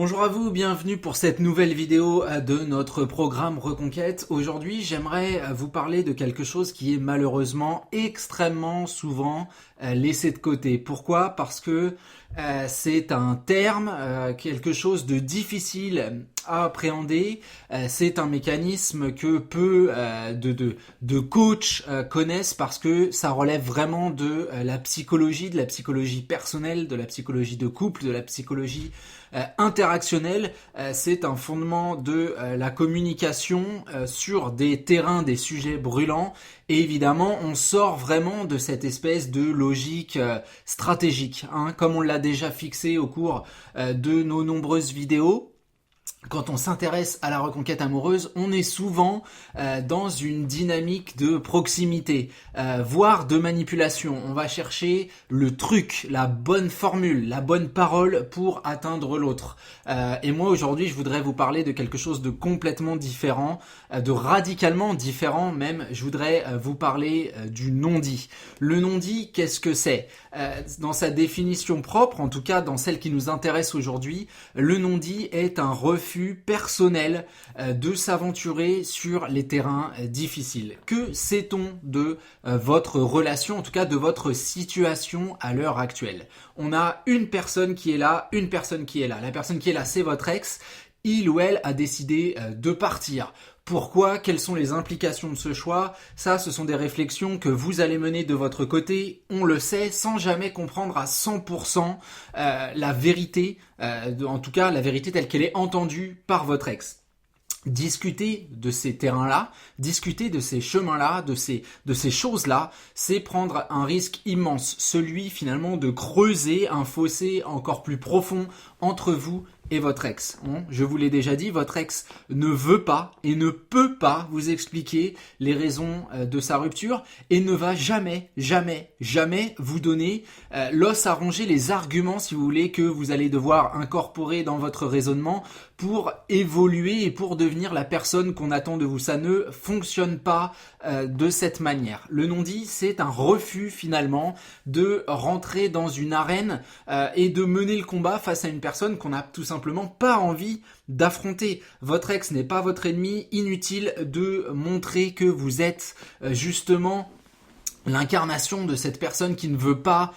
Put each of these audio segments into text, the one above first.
Bonjour à vous, bienvenue pour cette nouvelle vidéo de notre programme Reconquête. Aujourd'hui, j'aimerais vous parler de quelque chose qui est malheureusement extrêmement souvent laissé de côté. Pourquoi ? Parce que c'est un terme, quelque chose de difficile à appréhender. C'est un mécanisme que peu de coachs connaissent parce que ça relève vraiment de la psychologie personnelle, de la psychologie de couple, de la psychologie interactionnelle. C'est un fondement de la communication sur des terrains, des sujets brûlants. Et évidemment, on sort vraiment de cette espèce de logique stratégique, comme on l'a déjà fixé au cours de nos nombreuses vidéos. Quand on s'intéresse à la reconquête amoureuse, on est souvent dans une dynamique de proximité, voire de manipulation. On va chercher le truc, la bonne formule, la bonne parole pour atteindre l'autre. Et moi aujourd'hui, je voudrais vous parler de quelque chose de complètement différent, de radicalement différent même. Je voudrais vous parler du non-dit. Le non-dit, qu'est-ce que c'est ? Dans sa définition propre, en tout cas dans celle qui nous intéresse aujourd'hui, le non-dit est un refus personnel de s'aventurer sur les terrains difficiles. Que sait-on de votre relation, en tout cas de votre situation à l'heure actuelle ? On a une personne qui est là, une personne qui est là. La personne qui est là, c'est votre ex. Il ou elle a décidé de partir. Pourquoi ? Quelles sont les implications de ce choix ? Ça, ce sont des réflexions que vous allez mener de votre côté, on le sait, sans jamais comprendre à 100% la vérité, en tout cas la vérité telle qu'elle est entendue par votre ex. Discuter de ces terrains-là, discuter de ces chemins-là, de ces choses-là, c'est prendre un risque immense, celui finalement de creuser un fossé encore plus profond entre vous et votre ex. Je vous l'ai déjà dit, votre ex ne veut pas et ne peut pas vous expliquer les raisons de sa rupture et ne va jamais vous donner l'os à ronger, les arguments, si vous voulez, que vous allez devoir incorporer dans votre raisonnement pour évoluer et pour devenir la personne qu'on attend de vous. Ça ne fonctionne pas de cette manière. Le non-dit, c'est un refus finalement de rentrer dans une arène et de mener le combat face à une personne qu'on n'a tout simplement pas envie d'affronter. Votre ex n'est pas votre ennemi, inutile de montrer que vous êtes justement l'incarnation de cette personne qui ne veut pas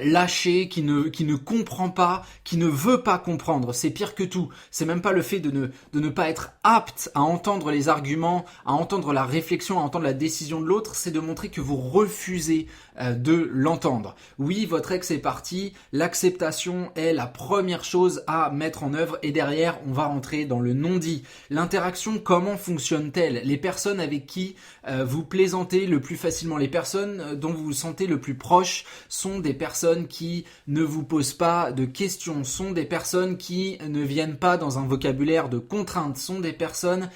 lâcher, qui ne comprend pas, qui ne veut pas comprendre. C'est pire que tout. C'est même pas le fait de ne pas être apte à entendre les arguments, à entendre la réflexion, à entendre la décision de l'autre, c'est de montrer que vous refusez de l'entendre. Oui, votre ex est parti, l'acceptation est la première chose à mettre en œuvre et derrière, on va rentrer dans le non-dit. L'interaction, comment fonctionne-t-elle ? Les personnes avec qui vous plaisantez le plus facilement, les personnes dont vous vous sentez le plus proche sont des personnes qui ne vous posent pas de questions, sont des personnes qui ne viennent pas dans un vocabulaire de contraintes, sont des personnes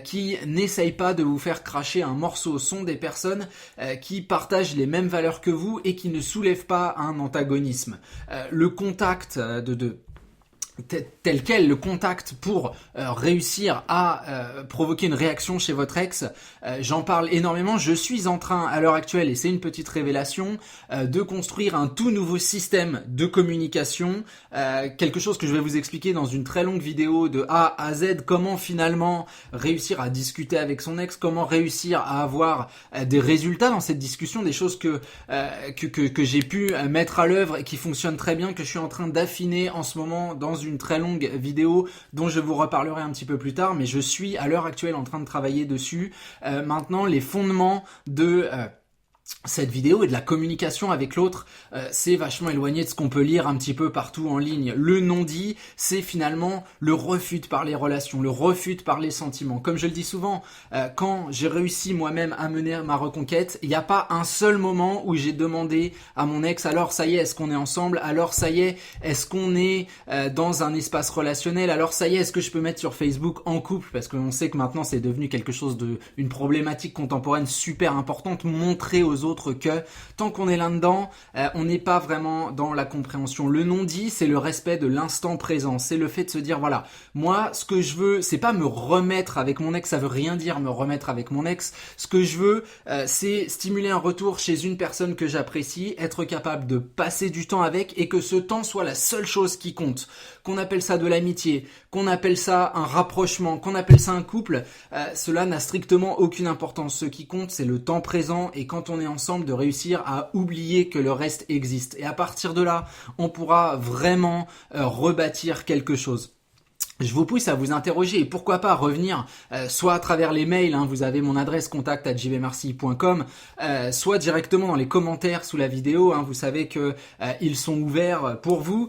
qui n'essayent pas de vous faire cracher un morceau, sont des personnes qui partagent les mêmes valeurs que vous et qui ne soulèvent pas un antagonisme. Le contact tel quel, le contact pour réussir à provoquer une réaction chez votre ex, j'en parle énormément. Je suis en train à l'heure actuelle, et c'est une petite révélation, de construire un tout nouveau système de communication, quelque chose que je vais vous expliquer dans une très longue vidéo de A à Z, comment finalement réussir à discuter avec son ex, comment réussir à avoir des résultats dans cette discussion, des choses que j'ai pu mettre à l'œuvre et qui fonctionnent très bien, que je suis en train d'affiner en ce moment dans une très longue vidéo dont je vous reparlerai un petit peu plus tard, mais je suis à l'heure actuelle en train de travailler dessus. Maintenant, les fondements de cette vidéo et de la communication avec l'autre, c'est vachement éloigné de ce qu'on peut lire un petit peu partout en ligne. Le non-dit, c'est finalement le refus de parler relations, le refus de parler sentiments. Comme je le dis souvent, quand j'ai réussi moi-même à mener ma reconquête, il n'y a pas un seul moment où j'ai demandé à mon ex, alors ça y est, est-ce qu'on est ensemble ? Alors ça y est, est-ce qu'on est dans un espace relationnel ? Alors ça y est, est-ce que je peux mettre sur Facebook en couple ? Parce qu'on sait que maintenant c'est devenu quelque chose une problématique contemporaine super importante, montrer aux aux autres que tant qu'on est là-dedans, on n'est pas vraiment dans la compréhension. Le non-dit, c'est le respect de l'instant présent. C'est le fait de se dire, voilà, moi, ce que je veux, c'est pas me remettre avec mon ex, ça veut rien dire me remettre avec mon ex. Ce que je veux, c'est stimuler un retour chez une personne que j'apprécie, être capable de passer du temps avec et que ce temps soit la seule chose qui compte. Qu'on appelle ça de l'amitié, qu'on appelle ça un rapprochement, qu'on appelle ça un couple, cela n'a strictement aucune importance. Ce qui compte, c'est le temps présent et quand on est ensemble, de réussir à oublier que le reste existe. Et à partir de là, on pourra vraiment rebâtir quelque chose. Je vous pousse à vous interroger et pourquoi pas revenir soit à travers les mails, vous avez mon adresse contact@jvmarcy.com, soit directement dans les commentaires sous la vidéo, vous savez que ils sont ouverts pour vous,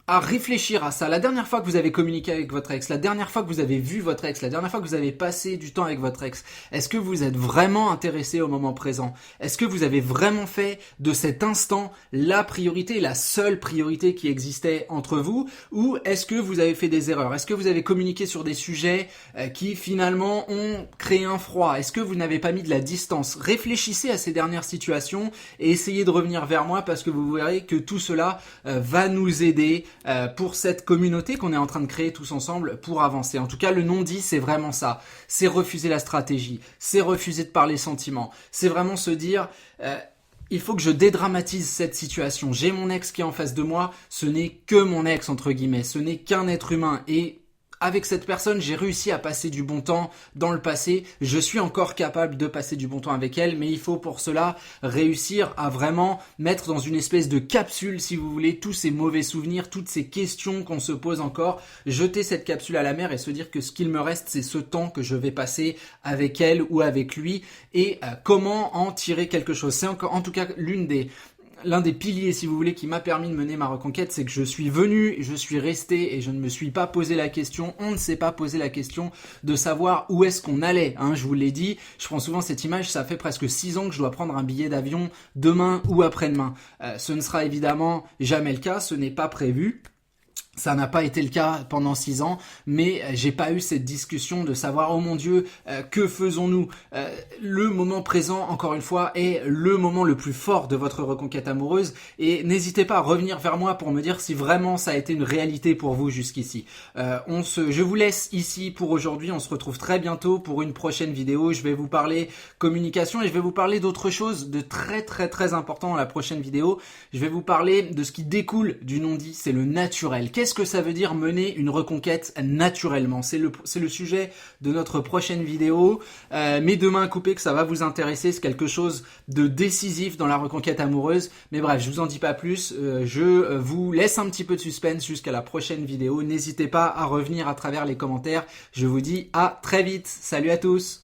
à réfléchir à ça. La dernière fois que vous avez communiqué avec votre ex, la dernière fois que vous avez vu votre ex, la dernière fois que vous avez passé du temps avec votre ex, est-ce que vous êtes vraiment intéressé au moment présent? Est-ce que vous avez vraiment fait de cet instant la priorité, la seule priorité qui existait entre vous? Ou est-ce que vous avez fait des erreurs? Est-ce que vous avez communiqué sur des sujets qui finalement ont créé un froid? Est-ce que vous n'avez pas mis de la distance? Réfléchissez à ces dernières situations et essayez de revenir vers moi parce que vous verrez que tout cela va nous aider pour cette communauté qu'on est en train de créer tous ensemble pour avancer. En tout cas, le non-dit, c'est vraiment ça. C'est refuser la stratégie, c'est refuser de parler sentiments, c'est vraiment se dire... il faut que je dédramatise cette situation. J'ai mon ex qui est en face de moi, ce n'est que mon ex entre guillemets, ce n'est qu'un être humain et avec cette personne, j'ai réussi à passer du bon temps dans le passé. Je suis encore capable de passer du bon temps avec elle, mais il faut pour cela réussir à vraiment mettre dans une espèce de capsule, si vous voulez, tous ces mauvais souvenirs, toutes ces questions qu'on se pose encore, jeter cette capsule à la mer et se dire que ce qu'il me reste, c'est ce temps que je vais passer avec elle ou avec lui et comment en tirer quelque chose. C'est encore, en tout cas, l'un des piliers, si vous voulez, qui m'a permis de mener ma reconquête, c'est que je suis venu, je suis resté et je ne me suis pas posé la question, on ne s'est pas posé la question de savoir où est-ce qu'on allait. Je vous l'ai dit, je prends souvent cette image, ça fait presque 6 ans que je dois prendre un billet d'avion demain ou après-demain. Ce ne sera évidemment jamais le cas, ce n'est pas prévu. Ça n'a pas été le cas pendant 6 ans, mais j'ai pas eu cette discussion de savoir, oh mon Dieu, que faisons-nous? Le moment présent, encore une fois, est le moment le plus fort de votre reconquête amoureuse et n'hésitez pas à revenir vers moi pour me dire si vraiment ça a été une réalité pour vous jusqu'ici. Je vous laisse ici pour aujourd'hui, on se retrouve très bientôt pour une prochaine vidéo. Je vais vous parler communication et je vais vous parler d'autre chose de très très très important dans la prochaine vidéo. Je vais vous parler de ce qui découle du non-dit, c'est le naturel. Qu'est-ce que ça veut dire mener une reconquête naturellement? C'est le sujet de notre prochaine vidéo. Mes deux mains coupées que ça va vous intéresser, c'est quelque chose de décisif dans la reconquête amoureuse. Mais bref, je vous en dis pas plus. Je vous laisse un petit peu de suspense jusqu'à la prochaine vidéo. N'hésitez pas à revenir à travers les commentaires. Je vous dis à très vite. Salut à tous.